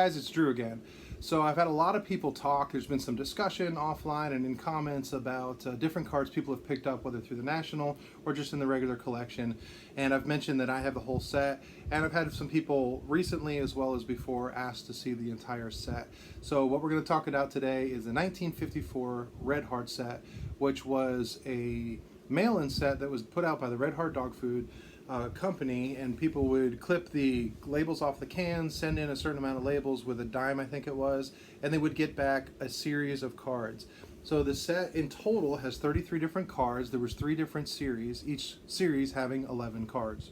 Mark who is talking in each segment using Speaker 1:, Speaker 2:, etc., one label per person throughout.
Speaker 1: guys, it's Drew again. So I've had a lot of people talk. There's been some discussion offline and in comments about different cards people have picked up, whether through the National or just in the regular collection. And I've mentioned that I have the whole set. And I've had some people recently as well as before ask to see the entire set. So what we're going to talk about today is the 1954 Red Heart set, which was a mail-in set that was put out by the Red Heart Dog Food company, and people would clip the labels off the cans, send in a certain amount of labels with a dime, I think it was, and they would get back a series of cards. So the set in total has 33 different cards. There was 3 different series, each series having 11 cards.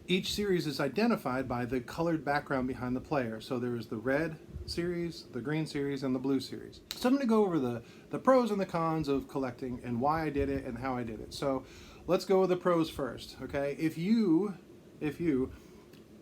Speaker 1: Each series is identified by the colored background behind the player. So there's the red series, the green series, and the blue series. So I'm going to go over the pros and the cons of collecting and why I did it and how I did it. So let's go with the pros first, okay? If you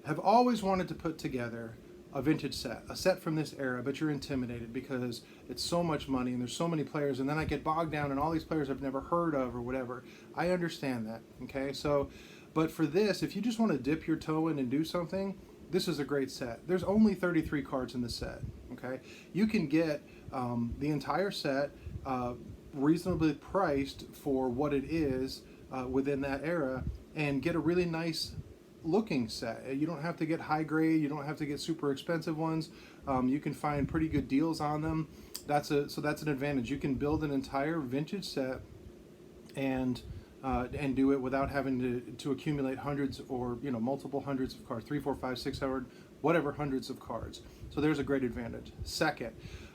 Speaker 1: have always wanted to put together a vintage set, a set from this era, but you're intimidated because it's so much money and there's so many players, and then I get bogged down in all these players I've never heard of or whatever, I understand that, okay? So, but for this, if you just want to dip your toe in and do something, this is a great set. There's only 33 cards in the set, okay? You can get the entire set reasonably priced for what it is within that era and get a really nice looking set. You don't have to get high grade, you don't have to get super expensive ones. You can find pretty good deals on them. So that's an advantage. You can build an entire vintage set and do it without having to accumulate hundreds or multiple hundreds of cards, 3, 4, 5, 600, whatever hundreds of cards. So there's a great advantage. Second,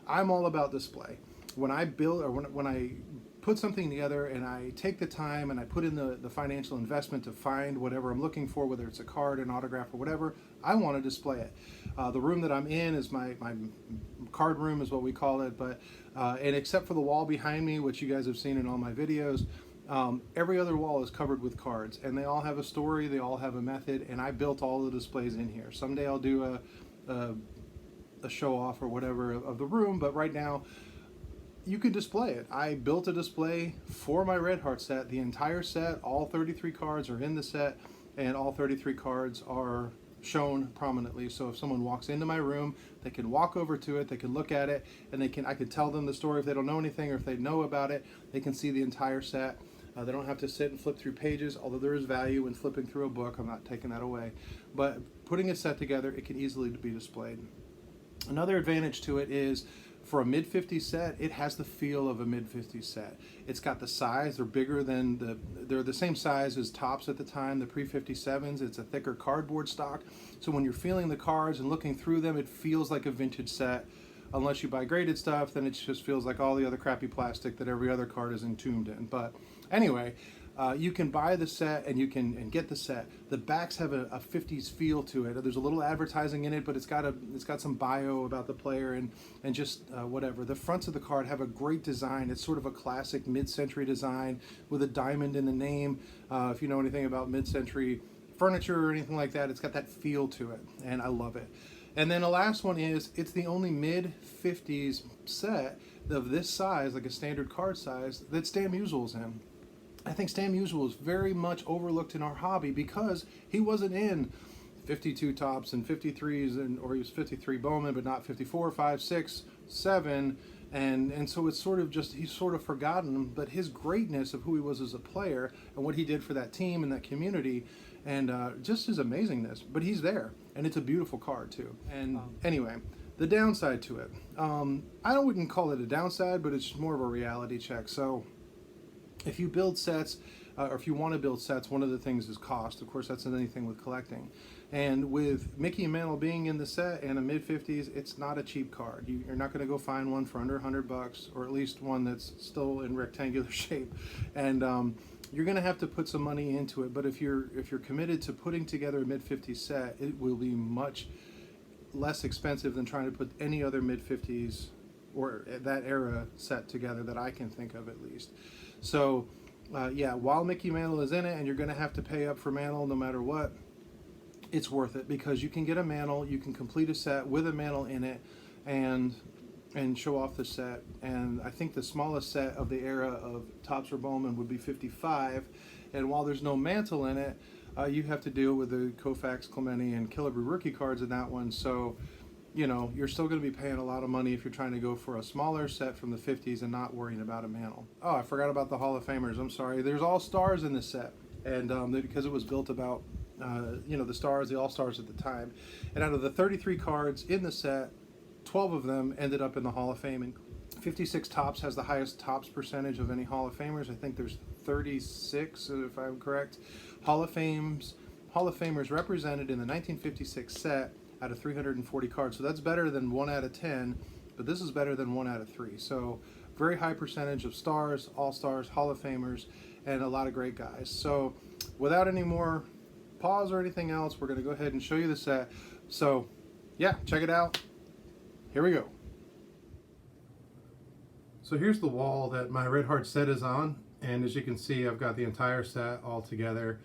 Speaker 1: I'm all about display. When I build or when I put something together and I take the time and I put in the financial investment to find whatever I'm looking for, whether it's a card, an autograph, or whatever, I want to display it. The room that I'm in is my card room is what we call it, but and except for the wall behind me, which you guys have seen in all my videos, every other wall is covered with cards, and they all have a story, they all have a method, and I built all the displays in here. Someday I'll do a show off or whatever of the room, but right now you can display it. I built a display for my Red Heart set. The entire set, all 33 cards are in the set, and all 33 cards are shown prominently. So if someone walks into my room, they can walk over to it, they can look at it, and I could tell them the story if they don't know anything, or if they know about it, they can see the entire set. They don't have to sit and flip through pages, although there is value in flipping through a book. I'm not taking that away. But putting a set together, it can easily be displayed. Another advantage to it is, for a mid-50s set, it has the feel of a mid-50s set. It's got the size, they're bigger than they're the same size as tops at the time, the pre-57s. It's a thicker cardboard stock. So when you're feeling the cards and looking through them, it feels like a vintage set. Unless you buy graded stuff, then it just feels like all the other crappy plastic that every other card is entombed in. But anyway, you can buy the set and you can get the set. The backs have a 50s feel to it. There's a little advertising in it, but it's got some bio about the player and just whatever. The fronts of the card have a great design. It's sort of a classic mid-century design with a diamond in the name. If you know anything about mid-century furniture or anything like that, it's got that feel to it, and I love it. And then the last one is, it's the only mid-50s set of this size, like a standard card size, that Stan Musial's in. I think Stan Musial is very much overlooked in our hobby because he wasn't in 52 tops and 53s, or he was 53 Bowman, but not 54, 5, 6, 7. And so it's sort of just, he's sort of forgotten, but his greatness of who he was as a player and what he did for that team and that community, and just his amazingness, but he's there, and it's a beautiful card too. And anyway, the downside to it, I wouldn't call it a downside, but it's more of a reality check. So if you build sets, or if you want to build sets, one of the things is cost. Of course, that's anything with collecting. And with Mickey Mantle being in the set and a mid-50s, it's not a cheap card. You're not going to go find one for under $100, or at least one that's still in rectangular shape. And you're going to have to put some money into it. But if you're committed to putting together a mid-50s set, it will be much less expensive than trying to put any other mid-50s or that era set together that I can think of, at least. So yeah, while Mickey Mantle is in it, and you're going to have to pay up for Mantle no matter what, it's worth it, because you can get a Mantle, you can complete a set with a Mantle in it, and show off the set. And I think the smallest set of the era of Topps or Bowman would be 55, and while there's no Mantle in it, you have to deal with the Koufax, Clemente, and Killebrew rookie cards in that one. So you know, you're still going to be paying a lot of money if you're trying to go for a smaller set from the 50s and not worrying about a mantle. Oh, I forgot about the Hall of Famers. I'm sorry. There's all stars in this set, and because it was built about, you know, the stars, the all-stars at the time. And out of the 33 cards in the set, 12 of them ended up in the Hall of Fame. And 56 Topps has the highest Topps percentage of any Hall of Famers. I think there's 36, if I'm correct, Hall of Famers represented in the 1956 set out of 340 cards. So that's better than 1 out of 10, but this is better than 1 out of 3. So very high percentage of stars, all-stars, Hall of Famers, and a lot of great guys. So without any more pause or anything else, we're going to go ahead and show you the set. So yeah, check it out. Here we go. So here's the wall that my Red Heart set is on, and as you can see, I've got the entire set all together.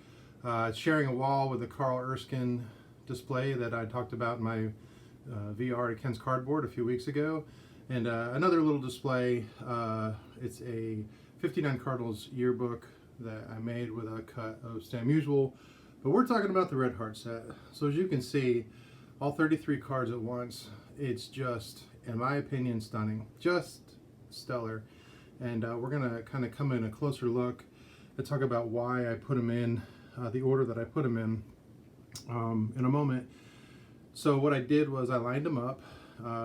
Speaker 1: It's sharing a wall with the Carl Erskine display that I talked about in my VR at Ken's Cardboard a few weeks ago, and another little display. It's a 59 Cardinals yearbook that I made with a cut of Stan Musial, but we're talking about the Red Heart set. So as you can see, all 33 cards at once. It's just, in my opinion, stunning, just stellar. And we're gonna kind of come in a closer look and talk about why I put them in the order that I put them in a moment. So what I did was I lined them up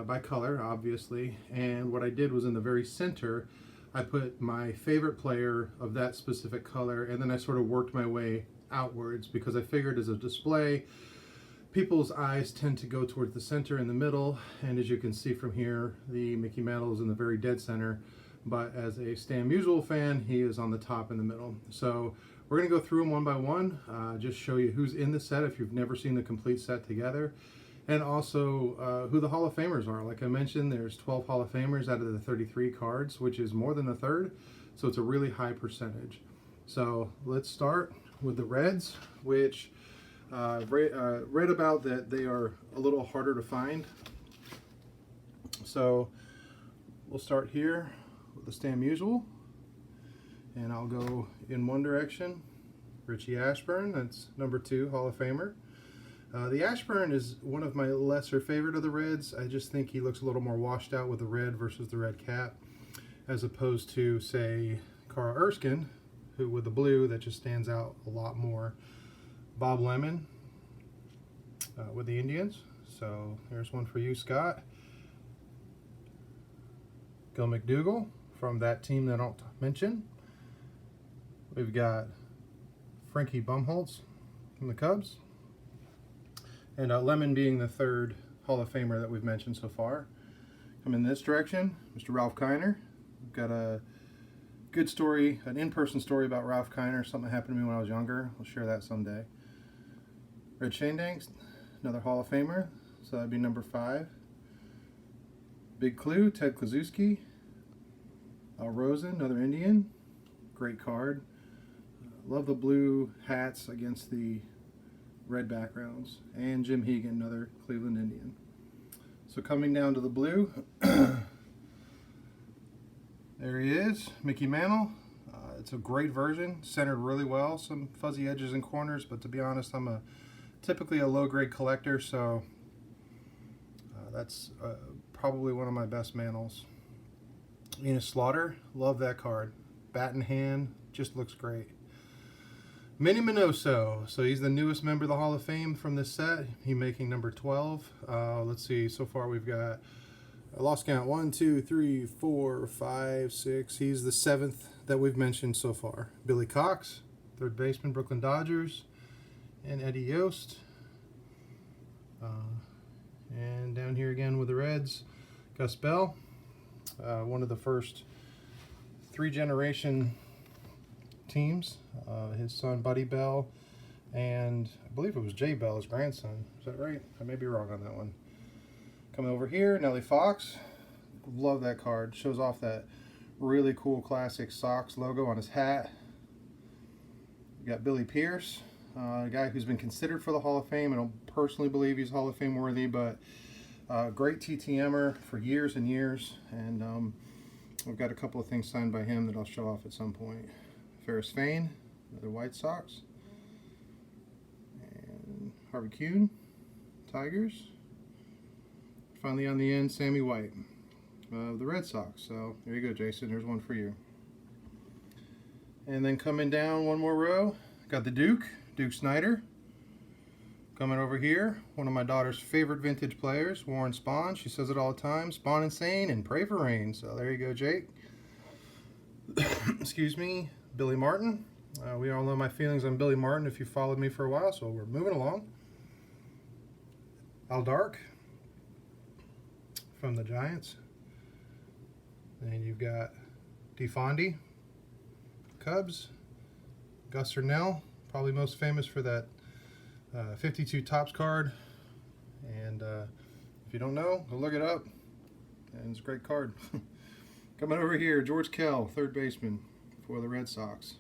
Speaker 1: by color, obviously, and what I did was in the very center I put my favorite player of that specific color, and then I sort of worked my way outwards because I figured as a display people's eyes tend to go towards the center and the middle, and as you can see from here, the Mickey Mantle is in the very dead center, but as a Stan Musial fan, he is on the top in the middle. So we're going to go through them one by one, just show you who's in the set if you've never seen the complete set together, and also who the Hall of Famers are. Like I mentioned, there's 12 Hall of Famers out of the 33 cards, which is more than a third, so it's a really high percentage. So let's start with the Reds, which read about that they are a little harder to find. So we'll start here with the Stan Musial, and I'll go in one direction. Richie Ashburn, that's number 2 Hall of Famer. The Ashburn is one of my lesser favorite of the Reds. I just think he looks a little more washed out with the red versus the red cap, as opposed to, say, Carl Erskine, who with the blue that just stands out a lot more. Bob Lemon with the Indians. So here's one for you, Scott. Gil McDougall from that team that I don't mention. We've got Frankie Bumholtz from the Cubs. And Lemon being the 3rd Hall of Famer that we've mentioned so far. Come in this direction, Mr. Ralph Keiner. We've got a good story, an in-person story about Ralph Keiner, something that happened to me when I was younger. We'll share that someday. Red Shandanks, another Hall of Famer, so that'd be number 5. Big Clue, Ted Kluszewski. Al Rosen, another Indian. Great card. Love the blue hats against the red backgrounds. And Jim Hegan, another Cleveland Indian. So coming down to the blue, there he is, Mickey Mantle. It's a great version, centered really well, some fuzzy edges and corners, but to be honest, I'm typically a low-grade collector, so that's probably one of my best Mantles. Enos Slaughter, love that card. Bat in hand, just looks great. Minnie Minoso, so he's the newest member of the Hall of Fame from this set. He making number 12. Let's see, so far we've got, I lost count, 1, 2, 3, 4, 5, 6. He's the 7th that we've mentioned so far. Billy Cox, 3rd baseman, Brooklyn Dodgers, and Eddie Yost. And down here again with the Reds, Gus Bell, one of the first 3-generation teams. His son Buddy Bell, and I believe it was Jay Bell, his grandson. Is that right? I may be wrong on that one. Coming over here, Nelly Fox. Love that card. Shows off that really cool classic Sox logo on his hat. We got Billy Pierce, a guy who's been considered for the Hall of Fame. I don't personally believe he's Hall of Fame worthy, but great TTMer for years and years. And we've got a couple of things signed by him that I'll show off at some point. Ferris Fain, another White Sox. And Harvey Kuhn, Tigers. finally on the end, Sammy White of the Red Sox. So there you go, Jason. There's one for you. And then coming down one more row, got the Duke Snider. Coming over here, one of my daughter's favorite vintage players, Warren Spahn. She says it all the time, Spahn insane and pray for rain. So there you go, Jake. Excuse me, Billy Martin. We all know my feelings on Billy Martin if you followed me for a while, so we're moving along. Al Dark from the Giants. And you've got DeFondy, Cubs. Gus Nell, probably most famous for that 52 Topps card. And if you don't know, go look it up. And it's a great card. Coming over here, George Kell, third baseman for the Red Sox.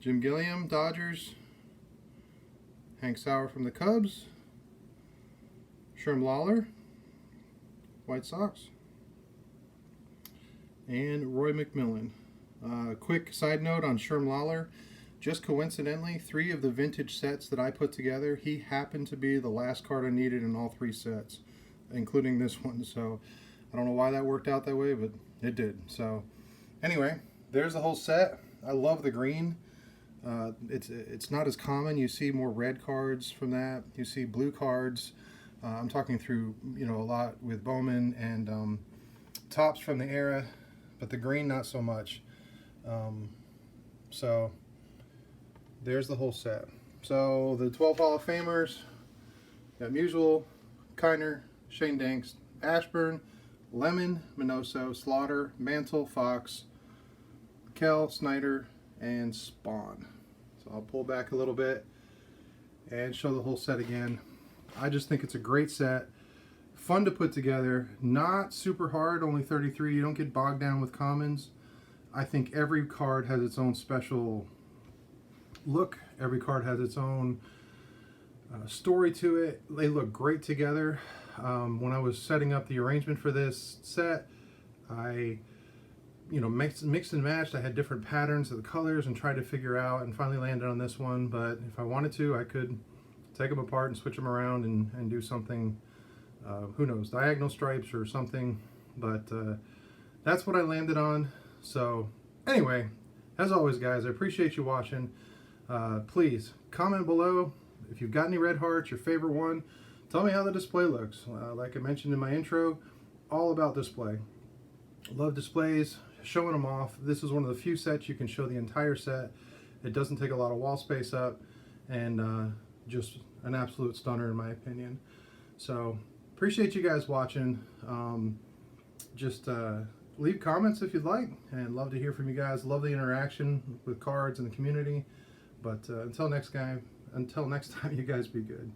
Speaker 1: Jim Gilliam, Dodgers. Hank Sauer from the Cubs. Sherm Lawler, White Sox. And Roy McMillan. Quick side note on Sherm Lawler. Just coincidentally, 3 of the vintage sets that I put together, he happened to be the last card I needed in all 3 sets, including this one. So I don't know why that worked out that way, but it did. So anyway, there's the whole set. I love the green. It's not as common. You see more red cards from that. You see blue cards. I'm talking through, a lot with Bowman and Topps from the era, but the green not so much. So there's the whole set. So the 12 Hall of Famers, got Musial, Keiner, Shane Danks, Ashburn, Lemon, Minoso, Slaughter, Mantle, Fox, Kell, Snider, and Spahn. So I'll pull back a little bit and show the whole set again. I just think it's a great set. Fun to put together. Not super hard, only 33. You don't get bogged down with commons. I think every card has its own special look. Every card has its own story to it. They look great together. When I was setting up the arrangement for this set, I mixed and matched. I had different patterns of the colors and tried to figure out, and finally landed on this one. But if I wanted to, I could take them apart and switch them around and do something, who knows, diagonal stripes or something. But that's what I landed on. So anyway, as always, guys, I appreciate you watching. Please comment below if you've got any red hearts, your favorite one. Tell me how the display looks. Like I mentioned in my intro, all about display. Love displays, showing them off. This is one of the few sets you can show the entire set. It doesn't take a lot of wall space up, and just an absolute stunner in my opinion. So appreciate you guys watching. Just leave comments if you'd like, and love to hear from you guys. Love the interaction with cards and the community. But until next time, you guys be good.